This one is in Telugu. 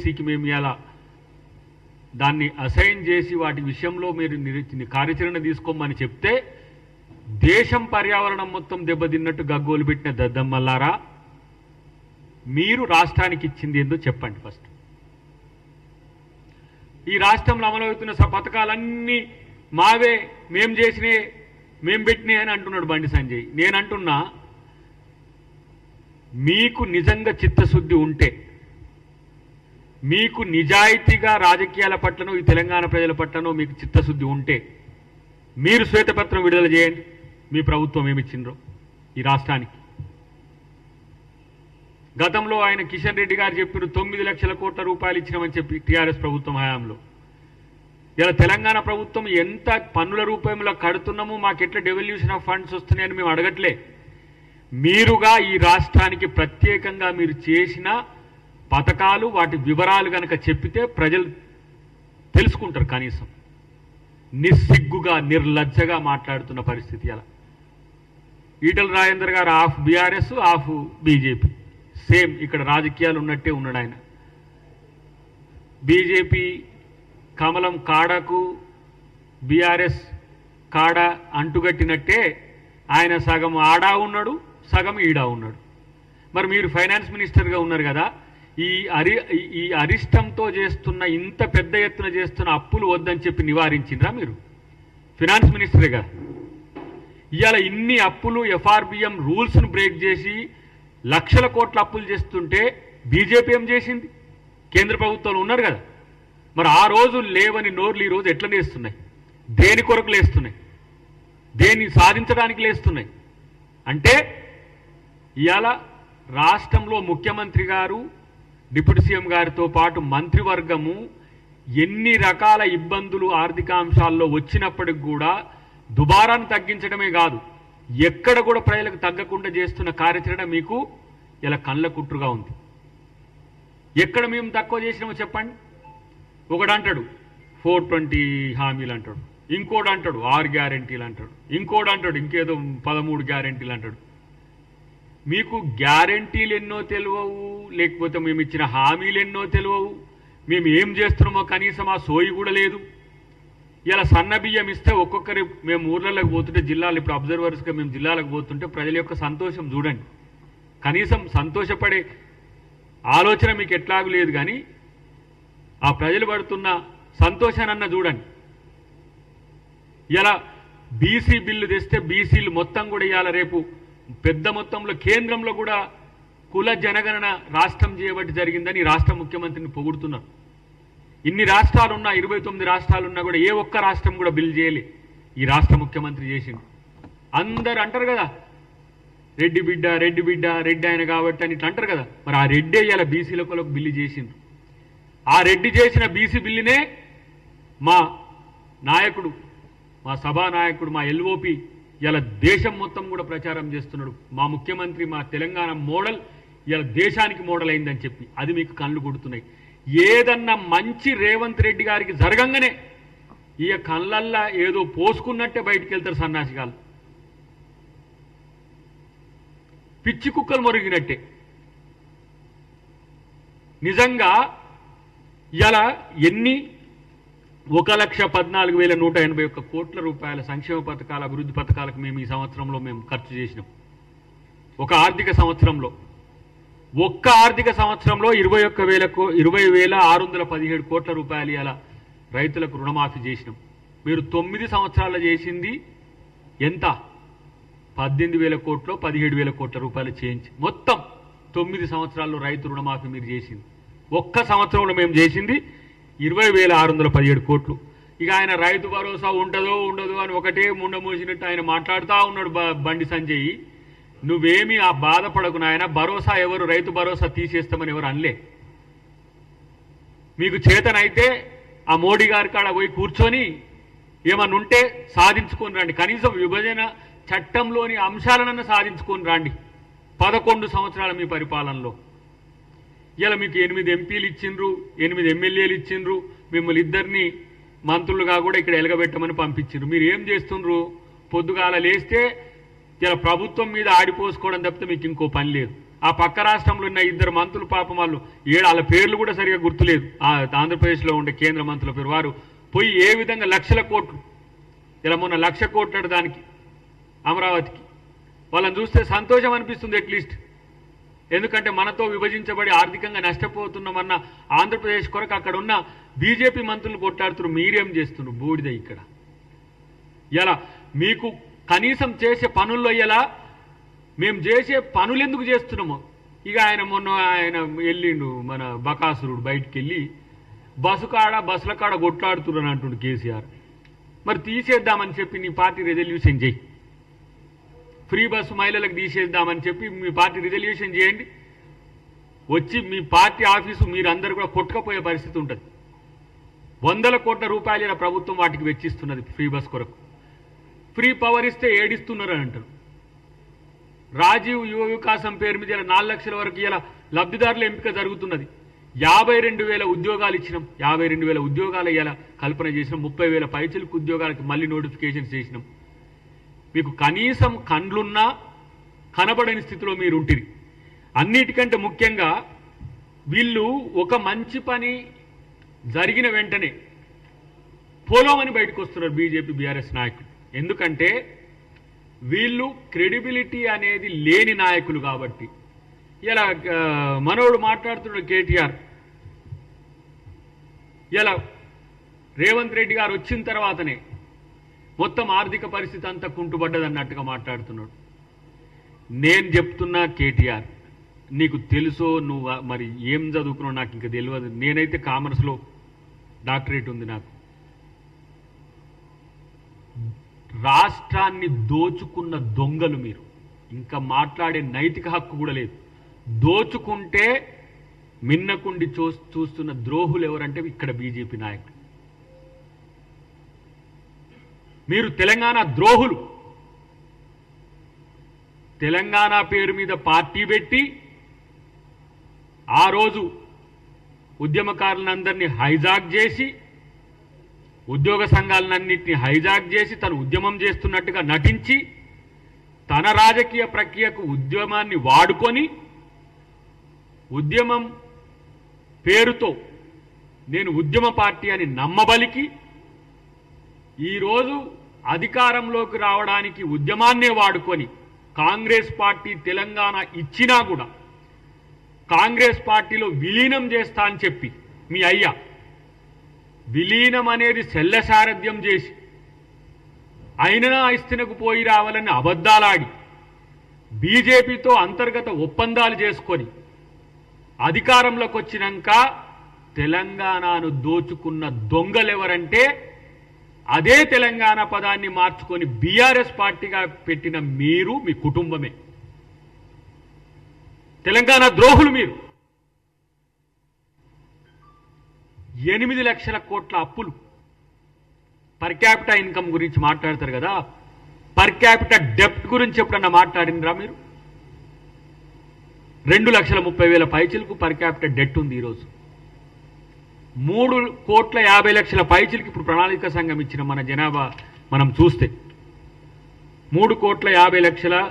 సికి మేము ఇలా దాన్ని అసైన్ చేసి వాటి విషయంలో మీరు కార్యాచరణ తీసుకోమని చెప్తే దేశం పర్యావరణం మొత్తం దెబ్బతిన్నట్టు గగ్గోలు పెట్టిన దద్దమ్మల్లారా మీరు రాష్ట్రానికి ఇచ్చింది ఏందో చెప్పండి. ఫస్ట్ ఈ రాష్ట్రంలో అమలవుతున్న పథకాలన్నీ మావే, మేం చేసినే, మేం పెట్టినాయి అని అంటున్నాడు బండి సంజయ్. నేనంటున్నా, మీకు నిజంగా చిత్తశుద్ధి ఉంటే, మీకు నిజాయితీగా రాజకీయాల పట్లనో ఈ తెలంగాణ ప్రజల పట్లనో మీకు చిత్తశుద్ధి ఉంటే మీరు శ్వేతపత్రం విడుదల చేయండి. మీ ప్రభుత్వం ఏమిచ్చిండ్రో ఈ రాష్ట్రానికి. గతంలో ఆయన కిషన్ రెడ్డి గారు చెప్పిన 9 లక్షల కోట్ల రూపాయలు ఇచ్చినామని చెప్పి టీఆర్ఎస్ ప్రభుత్వం హయాంలో. ఇలా తెలంగాణ ప్రభుత్వం ఎంత పన్నుల రూపంలో కడుతున్నామో మాకెట్లా డెవల్యూషన్ ఆఫ్ ఫండ్స్ వస్తున్నాయని మేము అడగట్లే. మీరుగా ఈ రాష్ట్రానికి ప్రత్యేకంగా మీరు చేసిన పథకాలు వాటి వివరాలు కనుక చెప్పితే ప్రజలు తెలుసుకుంటారు. కనీసం నిస్సిగ్గుగా నిర్లజ్జగా మాట్లాడుతున్న పరిస్థితి. అలా ఈటల రాజేందర్ గారు of BRS of BJP, same ఇక్కడ రాజకీయాలు ఉన్నట్టే ఉన్నాడు ఆయన. బీజేపీ కమలం కాడకు బీఆర్ఎస్ కాడ అంటుగట్టినట్టే ఆయన సగం ఆడా ఉన్నాడు, సగం ఈడా ఉన్నాడు. మరి మీరు ఫైనాన్స్ మినిస్టర్గా ఉన్నారు కదా, ఈ అరిష్టంతో చేస్తున్న ఇంత పెద్ద ఎత్తున చేస్తున్న అప్పులు వద్దని చెప్పి నివారించిండ్రా మీరు? ఫైనాన్స్ మినిస్టర్గా ఇవాళ ఇన్ని అప్పులు ఎఫ్ఆర్బిఎం రూల్స్ను బ్రేక్ చేసి లక్షల కోట్ల అప్పులు చేస్తుంటే బీజేపీ ఏం చేసింది? కేంద్ర ప్రభుత్వంలో ఉన్నారు కదా. మరి ఆ రోజు లేవని నోర్లు ఈరోజు ఎట్లా లేస్తున్నాయి? దేని కొరకు లేస్తున్నాయి? దేన్ని సాధించడానికి లేస్తున్నాయి? అంటే ఇవాళ రాష్ట్రంలో ముఖ్యమంత్రి గారు, డిప్యూటీ సీఎం గారితో పాటు మంత్రివర్గము ఎన్ని రకాల ఇబ్బందులు ఆర్థిక అంశాల్లో వచ్చినప్పటికి కూడా దుబారాన్ని తగ్గించడమే కాదు, ఎక్కడ కూడా ప్రజలకు తగ్గకుండా చేస్తున్న కార్యాచరణ మీకు ఇలా కళ్ళ కుట్రుగా ఉంది. ఎక్కడ మేము తక్కువ చేసినామో చెప్పండి. ఒకడు అంటాడు 420 హామీలు అంటాడు, ఇంకోటి అంటాడు 6 గ్యారెంటీలు అంటాడు, ఇంకోటి అంటాడు ఇంకేదో 13 గ్యారెంటీలు అంటాడు. మీకు గ్యారెంటీలు ఎన్నో తెలియవు, లేకపోతే మేము ఇచ్చిన హామీలు ఎన్నో తెలియవు, మేము ఏం చేస్తున్నామో కనీసం ఆ సోయి కూడా లేదు. ఇలా సన్న బియ్యం ఇస్తే ఒక్కొక్కరి మేము ఊర్లలోకి పోతుంటే, జిల్లాలు ఇప్పుడు అబ్జర్వర్స్గా మేము జిల్లాలకు పోతుంటే ప్రజల యొక్క సంతోషం చూడండి. కనీసం సంతోషపడే ఆలోచన మీకు ఎట్లాగూ లేదు, కానీ ఆ ప్రజలు పడుతున్న సంతోషానన్న చూడండి. ఇలా బీసీ బిల్లు తెస్తే బీసీలు మొత్తం కూడా ఇవాళ రేపు పెద్ద మొత్తంలో కేంద్రంలో కూడా కుల జనగణన రాష్ట్రం చేయబట్టి జరిగిందని రాష్ట్ర ముఖ్యమంత్రిని పొగుడుతున్నారు. ఇన్ని రాష్ట్రాలున్నా, 29 రాష్ట్రాలున్నా కూడా ఏ ఒక్క రాష్ట్రం కూడా బిల్ చేయలే. ఈ రాష్ట్ర ముఖ్యమంత్రి చేసింది. అందరు అంటారు కదా రెడ్డి బిడ్డ, రెడ్డి బిడ్డ, రెడ్డి ఆయన కాబట్టి అని ఇట్లా అంటారు కదా. మరి ఆ రెడ్డే ఇలా బీసీల కొలకు బిల్లు చేసింది. ఆ రెడ్డి చేసిన బీసీ బిల్లునే మా నాయకుడు, మా సభా నాయకుడు, మా ఎల్ఓపి ఇలా దేశం మొత్తం కూడా ప్రచారం చేస్తున్నాడు. మా ముఖ్యమంత్రి, మా తెలంగాణ మోడల్ ఇలా దేశానికి మోడల్ అయిందని చెప్పి అది మీకు కళ్ళు కొడుతున్నాయి. ఏదన్నా మంచి రేవంత్ రెడ్డి గారికి జరగంగానే ఈ కళ్ళల్లా ఏదో పోసుకున్నట్టే బయటికి వెళ్తారు సన్నాసిగాలు, పిచ్చి కుక్కలు మొరిగినట్టే. నిజంగా ఇలా ఎన్ని 1,14,181 కోట్ల రూపాయల సంక్షేమ పథకాల, అభివృద్ధి పథకాలకు మేము ఈ సంవత్సరంలో మేము ఖర్చు చేసినాం. ఒక ఆర్థిక సంవత్సరంలో, ఒక్క ఆర్థిక సంవత్సరంలో 20,617 కోట్ల రూపాయలు ఇలా రైతులకు రుణమాఫీ చేసినాం. మీరు 9 సంవత్సరాల్లో చేసింది ఎంత? 18,000 కోట్లు, 17,000 కోట్ల రూపాయలు చేయించి మొత్తం 9 సంవత్సరాల్లో రైతు రుణమాఫీ మీరు చేసింది. ఒక్క సంవత్సరంలో మేము చేసింది 20,617 కోట్లు. ఇక ఆయన రైతు భరోసా ఉంటుందో ఉండదో అని ఒకటే ముండ మూసినట్టు ఆయన మాట్లాడుతూ ఉన్నాడు బండి సంజయ్. నువ్వేమీ ఆ బాధపడకు నాయన, భరోసా ఎవరు, రైతు భరోసా తీసేస్తామని ఎవరు అనలే. మీకు చేతనైతే ఆ మోడీ గారి కాడ పోయి కూర్చొని ఏమన్నా ఉంటే సాధించుకొని రండి. కనీసం విభజన చట్టంలోని అంశాలనన్నా సాధించుకొని రండి. 11 సంవత్సరాల మీ పరిపాలనలో ఇలా మీకు 8 ఎంపీలు ఇచ్చిండ్రు, 8 ఎమ్మెల్యేలు ఇచ్చిండ్రు, మిమ్మల్ని ఇద్దరిని మంత్రులుగా కూడా ఇక్కడ ఎలగబెట్టమని పంపించిండ్రు. మీరు ఏం చేస్తుండ్రు? పొద్దుగాల లేస్తే ఇలా ప్రభుత్వం మీద ఆడిపోసుకోవడం తప్పితే మీకు ఇంకో పని లేదు. ఆ పక్క రాష్ట్రంలో ఉన్న ఇద్దరు మంత్రులు పాపం వాళ్ళు వాళ్ళ పేర్లు కూడా సరిగా గుర్తులేదు. ఆంధ్రప్రదేశ్లో ఉండే కేంద్ర మంత్రుల పేరు వారు పోయి ఏ విధంగా లక్షల కోట్లు, ఇలా మొన్న 1,00,000 కోట్లు దానికి అమరావతికి, వాళ్ళని చూస్తే సంతోషం అనిపిస్తుంది అట్లీస్ట్. ఎందుకంటే మనతో విభజించబడి ఆర్థికంగా నష్టపోతున్నామన్న ఆంధ్రప్రదేశ్ కొరకు అక్కడ ఉన్న బీజేపీ మంత్రులు కొట్లాడుతున్నారు. మీరేం చేస్తున్నారు? బూడిద ఇక్కడ. ఇలా మీకు కనీసం చేసే పనుల్లో ఇలా మేము చేసే పనులు ఎందుకు చేస్తున్నాము? ఇక ఆయన వెళ్ళిండు మన బకాసురుడు బయటికి వెళ్ళి బస్సుల కాడ కొట్లాడుతున్నాను అంటుండు కేసీఆర్. మరి తీసేద్దామని చెప్పి నీ పార్టీ రిజల్యూషన్ చేయి, ఫ్రీ బస్సు మహిళలకు తీసేద్దామని చెప్పి మీ పార్టీ రిజల్యూషన్ చేయండి. వచ్చి మీ పార్టీ ఆఫీసు మీరందరూ కూడా కొట్టుకపోయే పరిస్థితి ఉంటుంది. 100 కోట్ల రూపాయల ప్రభుత్వం వాటికి వెచ్చిస్తున్నది ఫ్రీ బస్ కొరకు. ఫ్రీ పవర్ ఇస్తే ఏడిస్తున్నారు అని అంటారు. రాజీవ్ యువ వికాసం పేరు మీద ఇలా 4 లక్షల వరకు ఇలా లబ్ధిదారుల ఎంపిక జరుగుతున్నది. 52,000 ఉద్యోగాలు ఇచ్చినాం. 52,000 ఉద్యోగాలు ఇలా కల్పన చేసినాం. 30,000 పైచిలకు ఉద్యోగాలకి మళ్ళీ నోటిఫికేషన్స్ చేసినాం. మీకు కనీసం కండ్లున్నా కనబడని స్థితిలో మీరు ఉంటుంది. అన్నిటికంటే ముఖ్యంగా వీళ్ళు ఒక మంచి పని జరిగిన వెంటనే పోలోమని బయటకు వస్తున్నారు బీజేపీ బీఆర్ఎస్ నాయకులు. ఎందుకంటే వీళ్ళు క్రెడిబిలిటీ అనేది లేని నాయకులు కాబట్టి. ఇలా మనోడు మాట్లాడుతున్నాడు కేటీఆర్, ఇలా రేవంత్ రెడ్డి గారు వచ్చిన తర్వాతనే మొత్తం ఆర్థిక పరిస్థితి అంతా కుంటుపడ్డదన్నట్టుగా మాట్లాడుతున్నాడు. నేను చెప్తున్నా కేటీఆర్, నీకు తెలుసో నువ్వు మరి ఏం చదువుకున్నావు నాకు ఇంకా తెలియదు. నేనైతే కామర్స్లో డాక్టరేట్ ఉంది నాకు. రాష్ట్రాన్ని దోచుకున్న దొంగలు మీరు. ఇంకా మాట్లాడే నైతిక హక్కు కూడా లేదు. దోచుకుంటే మిన్నకుండి చూస్తున్న ద్రోహులు ఎవరంటే ఇక్కడ బీజేపీ నాయకులు. మీరు తెలంగాణ ద్రోహులు. తెలంగాణ పేరు మీద పార్టీ పెట్టి ఆ రోజు ఉద్యమకారులందరినీ హైజాక్ చేసి, ఉద్యోగ సంఘాలన్నింటినీ హైజాక్ చేసి తను ఉద్యమం చేస్తున్నట్టుగా నటించి తన రాజకీయ ప్రక్రియకు ఉద్యమాన్ని వాడుకొని ఉద్యమం పేరుతో నేను ఉద్యమ పార్టీ అని నమ్మబలికి ఈరోజు అధికారంలోకి రావడానికి ఉద్యమాన్నే వాడుకొని కాంగ్రెస్ పార్టీ తెలంగాణ ఇచ్చినా కూడా కాంగ్రెస్ పార్టీలో విలీనం చేస్తా అని చెప్పి మీ అయ్యా విలీనం అనేది శల్యసారథ్యం చేసి అయినా ఇస్తనకు పోయి రావాలని అబద్ధాలాడి బీజేపీతో అంతర్గత ఒప్పందాలు చేసుకొని అధికారంలోకి వచ్చినాక తెలంగాణను దోచుకున్న దొంగలెవరంటే అదే తెలంగాణ పదాన్ని మార్చుకొని బీఆర్ఎస్ పార్టీగా పెట్టిన మీరు, మీ కుటుంబమే తెలంగాణ ద్రోహులు. మీరు 8 లక్షల కోట్ల అప్పులు. పర్ క్యాపిటా ఇన్కమ్ గురించి మాట్లాడతారు కదా, పర్ క్యాపిటా డెప్ట్ గురించి ఎప్పుడన్నా మాట్లాడినరా మీరు? 2,30,000 పైచిలకు పర్ క్యాపిటా డెట్ ఉంది ఈరోజు. 3,50,00,000 పైచిలకు ఇప్పుడు ప్రణాళిక సంఘం ఇచ్చిన మన జనాభా మనం చూస్తే 3,50,00,000